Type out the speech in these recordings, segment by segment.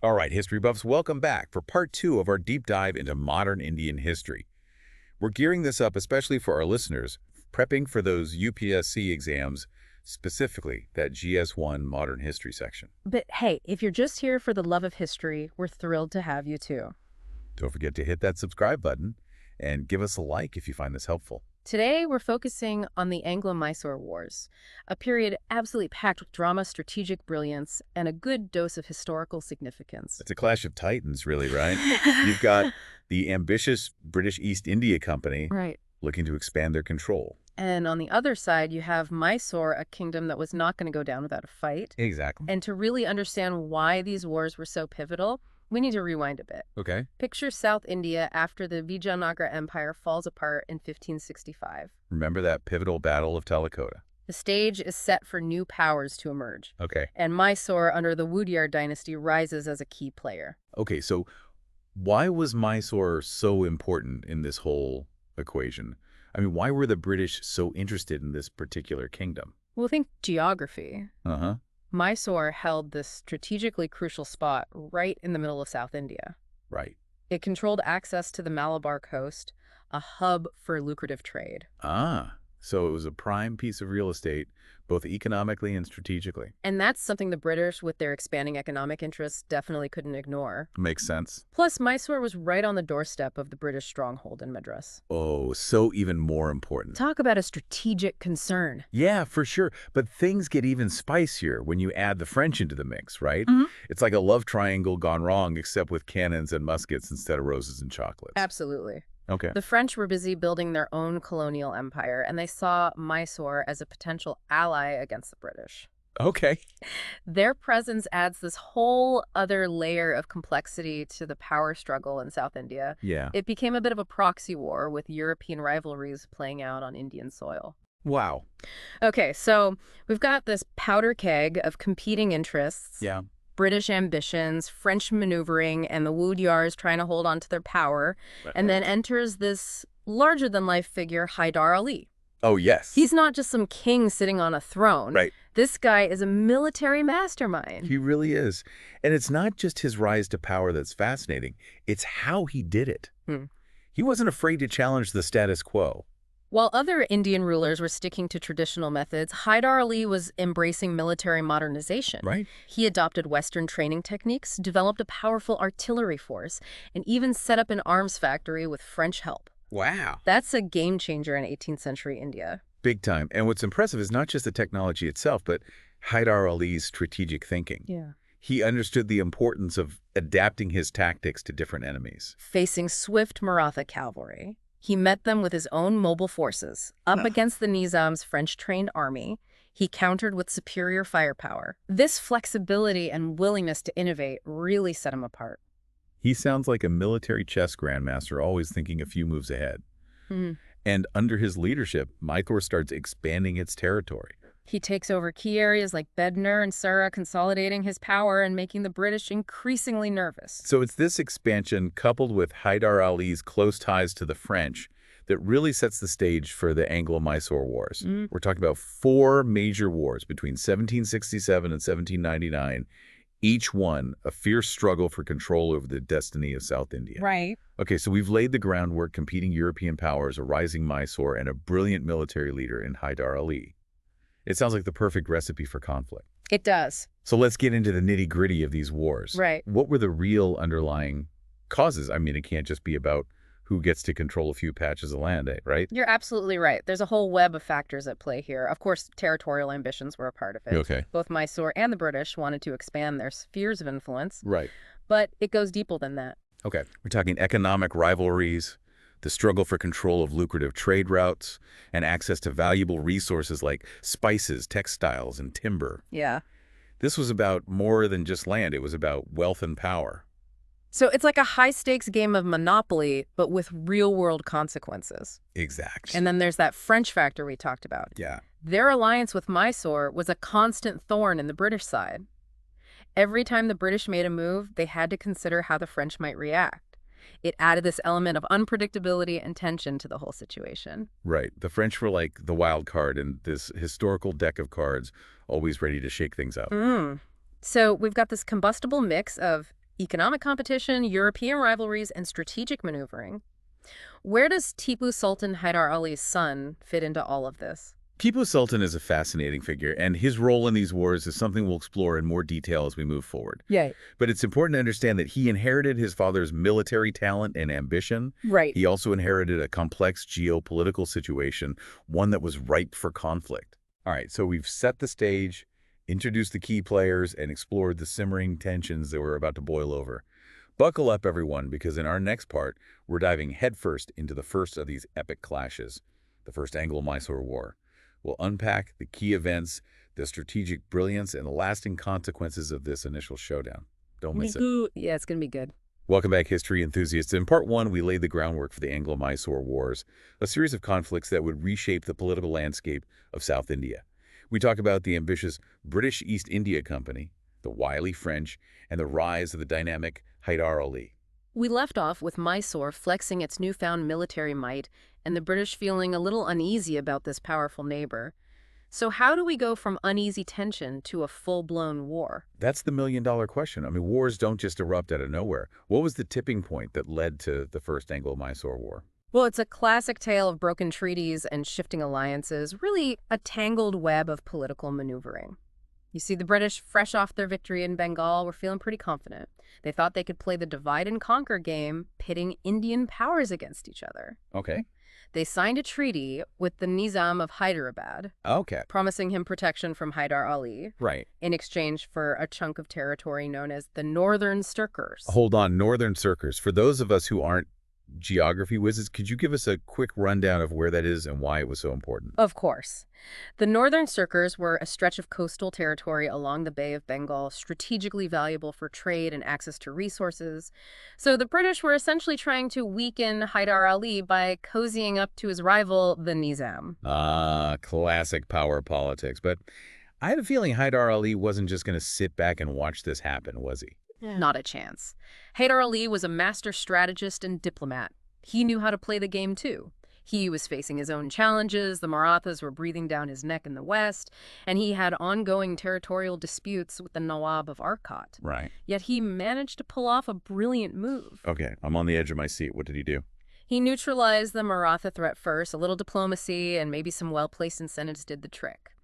All right, history buffs, welcome back for part two of our deep dive into modern Indian history. We're gearing this up especially for our listeners, prepping for those UPSC exams, specifically that GS1 Modern History section. But hey, if you're just here for the love of history, we're thrilled to have you too. Don't forget to hit that subscribe button and give us a like if you find this helpful. Today, we're focusing on the Anglo-Mysore Wars, a period absolutely packed with drama, strategic brilliance, and a good dose of historical significance. It's a clash of titans, really, right? You've got the ambitious British East India Company Right. looking to expand their control. And on the other side, you have Mysore, a kingdom that was not going to go down without a fight. Exactly. And to really understand why these wars were so pivotal, we need to rewind a bit. Okay. Picture South India after the Vijayanagara Empire falls apart in 1565. Remember that pivotal battle of Talikota? The stage is set for new powers to emerge. Okay. And Mysore, under the Wudiyar dynasty, rises as a key player. Okay, so why was Mysore so important in this whole equation? I mean, why were the British so interested in this particular kingdom? Well, think geography. Uh-huh. Mysore held this strategically crucial spot right in the middle of South India. Right. It controlled access to the Malabar coast, a hub for lucrative trade. Ah, so it was a prime piece of real estate, both economically and strategically. And that's something the British, with their expanding economic interests, definitely couldn't ignore. Makes sense. Plus, Mysore was right on the doorstep of the British stronghold in Madras. Oh, so even more important. Talk about a strategic concern. Yeah, for sure. But things get even spicier when you add the French into the mix, right? It's like a love triangle gone wrong, except with cannons and muskets instead of roses and chocolates. Absolutely. Okay. The French were busy building their own colonial empire, and they saw Mysore as a potential ally against the British. Okay. Their presence adds this whole other layer of complexity to the power struggle in South India. Yeah. It became a bit of a proxy war with European rivalries playing out on Indian soil. Wow. Okay, so we've got this powder keg of competing interests. Yeah. British ambitions, French maneuvering, and the Wudiyars trying to hold on to their power. And then enters this larger-than-life figure, Haidar Ali. Oh, yes. He's not just some king sitting on a throne. Right. This guy is a military mastermind. He really is. And it's not just his rise to power that's fascinating. It's how he did it. He wasn't afraid to challenge the status quo. While other Indian rulers were sticking to traditional methods, Haidar Ali was embracing military modernization. Right. He adopted Western training techniques, developed a powerful artillery force, and even set up an arms factory with French help. Wow. That's a game changer in 18th century India. Big time. And what's impressive is not just the technology itself, but Haidar Ali's strategic thinking. Yeah. He understood the importance of adapting his tactics to different enemies. Facing swift Maratha cavalry, he met them with his own mobile forces. Up against the Nizam's French-trained army, he countered with superior firepower. This flexibility and willingness to innovate really set him apart. He sounds like a military chess grandmaster, always thinking a few moves ahead. And under his leadership, Mysore starts expanding its territory. He takes over key areas like Bednar and Surra, consolidating his power and making the British increasingly nervous. So it's this expansion, coupled with Haidar Ali's close ties to the French, that really sets the stage for the Anglo-Mysore Wars. We're talking about 4 major wars between 1767 and 1799, each one a fierce struggle for control over the destiny of South India. Right. Okay, so we've laid the groundwork, competing European powers, a rising Mysore, and a brilliant military leader in Haidar Ali. It sounds like the perfect recipe for conflict. It does. So let's get into the nitty-gritty of these wars. Right. What were the real underlying causes? I mean, it can't just be about who gets to control a few patches of land, right? You're absolutely right. There's a whole web of factors at play here. Of course, territorial ambitions were a part of it. Okay. Both Mysore and the British wanted to expand their spheres of influence. Right. But it goes deeper than that. Okay. We're talking economic rivalries, the struggle for control of lucrative trade routes, and access to valuable resources like spices, textiles, and timber. Yeah. This was about more than just land. It was about wealth and power. So it's like a high-stakes game of Monopoly, but with real-world consequences. Exactly. And then there's that French factor we talked about. Yeah. Their alliance with Mysore was a constant thorn in the British side. Every time the British made a move, they had to consider how the French might react. It added this element of unpredictability and tension to the whole situation. Right. The French were like the wild card in this historical deck of cards, always ready to shake things up. So we've got this combustible mix of economic competition, European rivalries, and strategic maneuvering. Where does Tipu Sultan Haidar Ali's son fit into all of this? Tipu Sultan is a fascinating figure, and his role in these wars is something we'll explore in more detail as we move forward. Yay. But it's important to understand that he inherited his father's military talent and ambition. Right. He also inherited a complex geopolitical situation, one that was ripe for conflict. All right, so we've set the stage, introduced the key players, and explored the simmering tensions that were about to boil over. Buckle up, everyone, because in our next part, we're diving headfirst into the first of these epic clashes, the First Anglo-Mysore War. We'll unpack the key events, the strategic brilliance, and the lasting consequences of this initial showdown. Don't miss it. Yeah, it's going to be good. Welcome back, history enthusiasts. In Part 1, we laid the groundwork for the Anglo-Mysore Wars, a series of conflicts that would reshape the political landscape of South India. We talk about the ambitious British East India Company, the wily French, and the rise of the dynamic Haidar Ali. We left off with Mysore flexing its newfound military might and the British feeling a little uneasy about this powerful neighbor. So how do we go from uneasy tension to a full-blown war? That's the million-dollar question. I mean, wars don't just erupt out of nowhere. What was the tipping point that led to the First Anglo-Mysore War? Well, it's a classic tale of broken treaties and shifting alliances, really a tangled web of political maneuvering. You see, the British, fresh off their victory in Bengal, were feeling pretty confident. They thought they could play the divide and conquer game, pitting Indian powers against each other. Okay. They signed a treaty with the Nizam of Hyderabad, Okay. promising him protection from Haidar Ali Right. in exchange for a chunk of territory known as the Northern Circles. Hold on, Northern Circles. For those of us who aren't geography whizzes, could you give us a quick rundown of where that is and why it was so important? Of course. The Northern Circles were a stretch of coastal territory along the Bay of Bengal, strategically valuable for trade and access to resources. So the British were essentially trying to weaken Haidar Ali by cozying up to his rival, the Nizam. Ah, classic power politics. But I have a feeling Haidar Ali wasn't just going to sit back and watch this happen, was he? Not a chance. Haidar Ali was a master strategist and diplomat. He knew how to play the game, too. He was facing his own challenges, the Marathas were breathing down his neck in the west, and he had ongoing territorial disputes with the Nawab of Arcot. Right. Yet he managed to pull off a brilliant move. Okay, I'm on the edge of my seat. What did he do? He neutralized the Maratha threat first. A little diplomacy and maybe some well-placed incentives did the trick.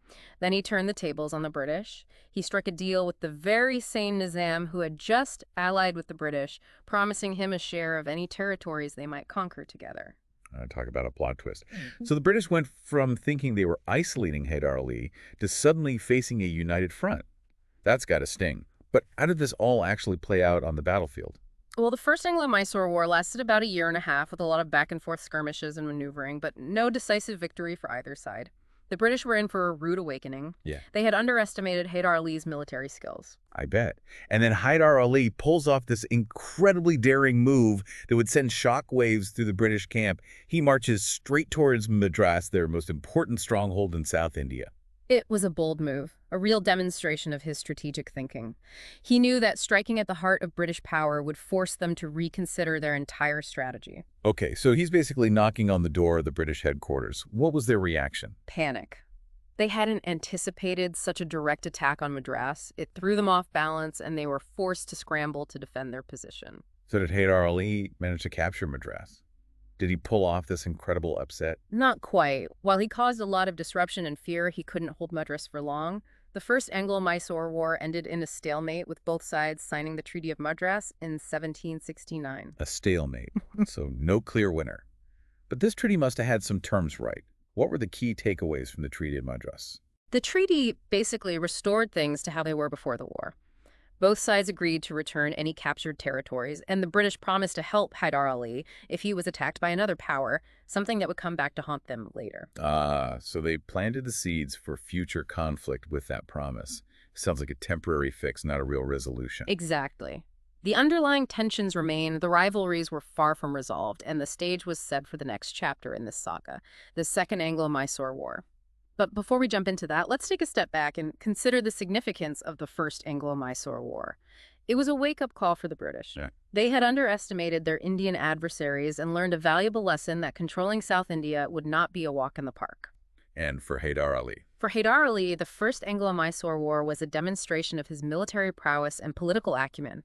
Then he turned the tables on the British. He struck a deal with the very same Nizam who had just allied with the British, promising him a share of any territories they might conquer together. Talk about a plot twist. So the British went from thinking they were isolating Haidar Ali to suddenly facing a united front. That's got to sting. But how did this all actually play out on the battlefield? Well, the First Anglo-Mysore War lasted about a year and a half with a lot of back-and-forth skirmishes and maneuvering, but no decisive victory for either side. The British were in for a rude awakening. Yeah. They had underestimated Haidar Ali's military skills. I bet. And then Haidar Ali pulls off this incredibly daring move that would send shockwaves through the British camp. He marches straight towards Madras, their most important stronghold in South India. It was a bold move, a real demonstration of his strategic thinking. He knew that striking at the heart of British power would force them to reconsider their entire strategy. Okay, so he's basically knocking on the door of the British headquarters. What was their reaction? Panic. They hadn't anticipated such a direct attack on Madras. It threw them off balance, and they were forced to scramble to defend their position. So did Haidar Ali manage to capture Madras? Did he pull off this incredible upset? Not quite. While he caused a lot of disruption and fear, he couldn't hold Madras for long. The First Anglo-Mysore War ended in a stalemate, with both sides signing the Treaty of Madras in 1769. A stalemate, so no clear winner. But this treaty must have had some terms right. What were the key takeaways from the Treaty of Madras? The treaty basically restored things to how they were before the war. Both sides agreed to return any captured territories, and the British promised to help Haidar Ali if he was attacked by another power, something that would come back to haunt them later. So they planted the seeds for future conflict with that promise. Sounds like a temporary fix, not a real resolution. Exactly. The underlying tensions remained, the rivalries were far from resolved, and the stage was set for the next chapter in this saga, the Second Anglo-Mysore War. But before we jump into that, let's take a step back and consider the significance of the First Anglo-Mysore War. It was a wake-up call for the British. Yeah. They had underestimated their Indian adversaries and learned a valuable lesson that controlling South India would not be a walk in the park. And for Haidar Ali? For Haidar Ali, the First Anglo-Mysore War was a demonstration of his military prowess and political acumen.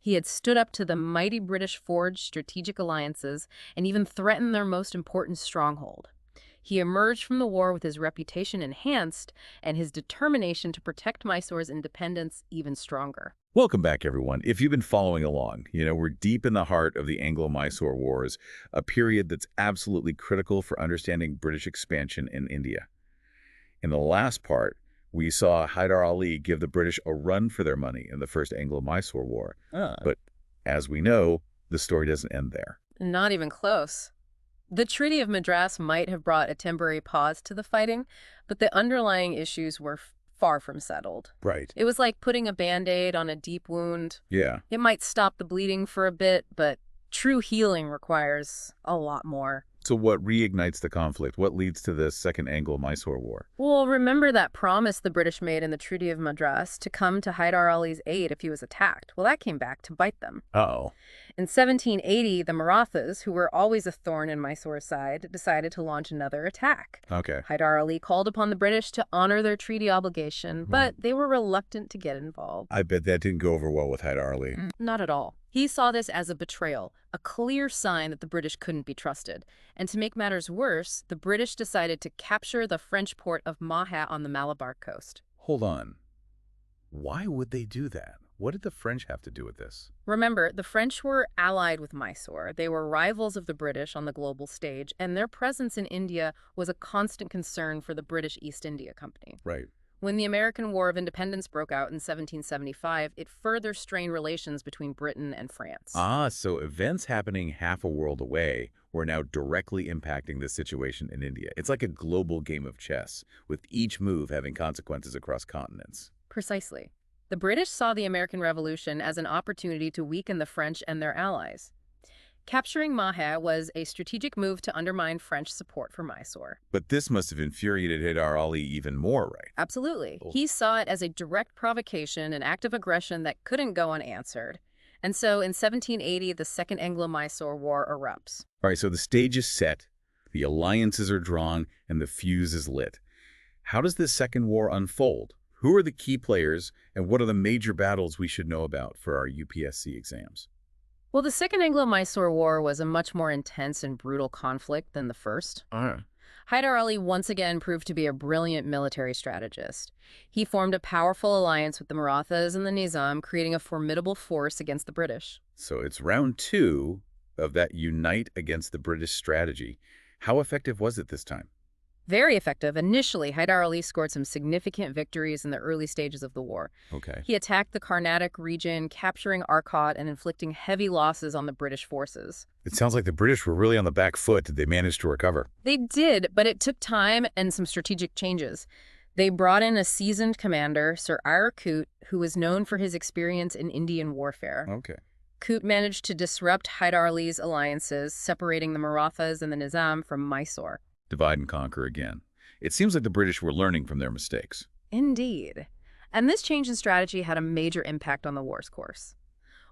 He had stood up to the mighty British forged strategic alliances and even threatened their most important stronghold. He emerged from the war with his reputation enhanced and his determination to protect Mysore's independence even stronger. Welcome back, everyone. If you've been following along, we're deep in the heart of the Anglo-Mysore Wars, a period that's absolutely critical for understanding British expansion in India. In the last part, we saw Haidar Ali give the British a run for their money in the First Anglo-Mysore War. But as we know, the story doesn't end there. Not even close. The Treaty of Madras might have brought a temporary pause to the fighting, but the underlying issues were far from settled. Right. It was like putting a Band-Aid on a deep wound. Yeah. It might stop the bleeding for a bit, but true healing requires a lot more. So what reignites the conflict? What leads to the Second Anglo-Mysore War? Well, remember that promise the British made in the Treaty of Madras to come to Haidar Ali's aid if he was attacked? Well, that came back to bite them. Uh-oh. In 1780, the Marathas, who were always a thorn in Mysore's side, decided to launch another attack. Okay. Haidar Ali called upon the British to honor their treaty obligation, but they were reluctant to get involved. I bet that didn't go over well with Haidar Ali. Not at all. He saw this as a betrayal, a clear sign that the British couldn't be trusted. And to make matters worse, the British decided to capture the French port of Mahe on the Malabar coast. Hold on. Why would they do that? What did the French have to do with this? Remember, the French were allied with Mysore. They were rivals of the British on the global stage, and their presence in India was a constant concern for the British East India Company. Right. When the American War of Independence broke out in 1775, it further strained relations between Britain and France. So events happening half a world away were now directly impacting the situation in India. It's like a global game of chess, with each move having consequences across continents. Precisely. The British saw the American Revolution as an opportunity to weaken the French and their allies. Capturing Mahe was a strategic move to undermine French support for Mysore. But this must have infuriated Haidar Ali even more, right? Absolutely. He saw it as a direct provocation, an act of aggression that couldn't go unanswered. And so in 1780, the Second Anglo-Mysore War erupts. All right, so the stage is set, the alliances are drawn, and the fuse is lit. How does this second war unfold? Who are the key players, and what are the major battles we should know about for our UPSC exams? Well, the Second Anglo-Mysore War was a much more intense and brutal conflict than the first. Haidar Ali once again proved to be a brilliant military strategist. He formed a powerful alliance with the Marathas and the Nizam, creating a formidable force against the British. So it's round 2 of that unite against the British strategy. How effective was it this time? Very effective. Initially, Haidar Ali scored some significant victories in the early stages of the war. Okay. He attacked the Carnatic region, capturing Arcot and inflicting heavy losses on the British forces. It sounds like the British were really on the back foot. Did they manage to recover? They did, but it took time and some strategic changes. They brought in a seasoned commander, Sir Coote, who was known for his experience in Indian warfare. Okay. Coote managed to disrupt Haidar Ali's alliances, separating the Marathas and the Nizam from Mysore. Divide and conquer again. It seems like the British were learning from their mistakes. Indeed. And this change in strategy had a major impact on the war's course.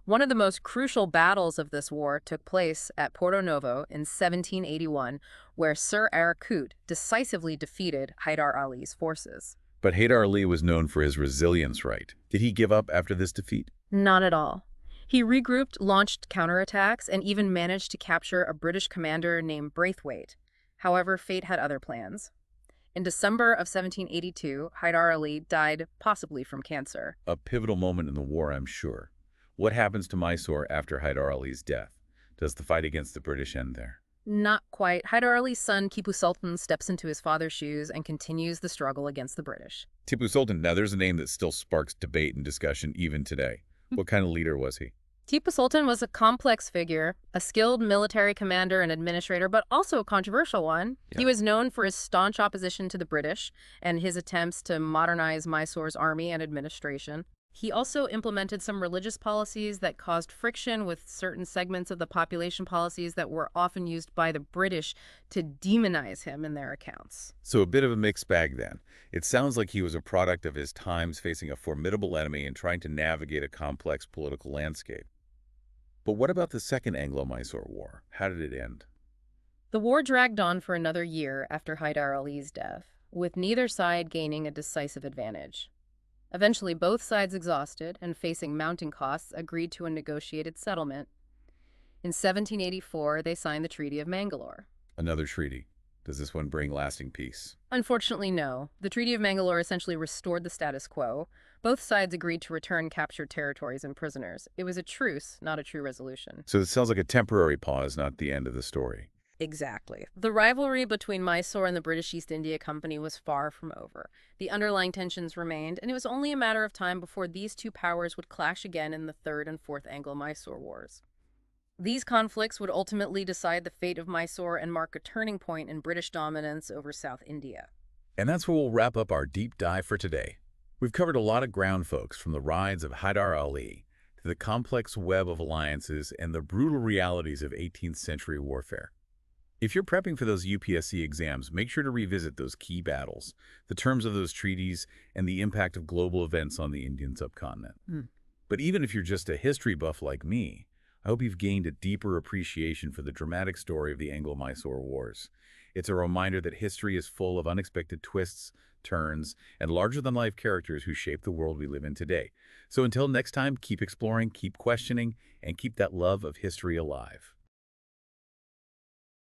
One of the most crucial battles of this war took place at Porto Novo in 1781, where Sir Coote decisively defeated Haidar Ali's forces. But Haidar Ali was known for his resilience, right? Did he give up after this defeat? Not at all. He regrouped, launched counterattacks, and even managed to capture a British commander named Braithwaite. However, fate had other plans. In December of 1782, Haidar Ali died, possibly from cancer. A pivotal moment in the war, I'm sure. What happens to Mysore after Haidar Ali's death? Does the fight against the British end there? Not quite. Haidar Ali's son, Tipu Sultan, steps into his father's shoes and continues the struggle against the British. Tipu Sultan, now there's a name that still sparks debate and discussion even today. What kind of leader was he? Tipu Sultan was a complex figure, a skilled military commander and administrator, but also a controversial one. Yeah. He was known for his staunch opposition to the British and his attempts to modernize Mysore's army and administration. He also implemented some religious policies that caused friction with certain segments of the population, policies that were often used by the British to demonize him in their accounts. So a bit of a mixed bag then. It sounds like he was a product of his times, facing a formidable enemy and trying to navigate a complex political landscape. But what about the Second Anglo-Mysore War? How did it end? The war dragged on for another year after Haidar Ali's death, with neither side gaining a decisive advantage. Eventually, both sides exhausted and facing mounting costs agreed to a negotiated settlement. In 1784, they signed the Treaty of Mangalore. Another treaty. Does this one bring lasting peace? Unfortunately, no. The Treaty of Mangalore essentially restored the status quo. Both sides agreed to return captured territories and prisoners. It was a truce, not a true resolution. So it sounds like a temporary pause, not the end of the story. Exactly. The rivalry between Mysore and the British East India Company was far from over. The underlying tensions remained, and it was only a matter of time before these two powers would clash again in the Third and Fourth Anglo-Mysore Wars. These conflicts would ultimately decide the fate of Mysore and mark a turning point in British dominance over South India. And that's where we'll wrap up our deep dive for today. We've covered a lot of ground, folks, from the rise of Haidar Ali to the complex web of alliances and the brutal realities of 18th century warfare. If you're prepping for those UPSC exams, make sure to revisit those key battles, the terms of those treaties, and the impact of global events on the Indian subcontinent. But even if you're just a history buff like me, I hope you've gained a deeper appreciation for the dramatic story of the Anglo-Mysore Wars. It's a reminder that history is full of unexpected twists, turns, and larger-than-life characters who shape the world we live in today. So until next time, keep exploring, keep questioning, and keep that love of history alive.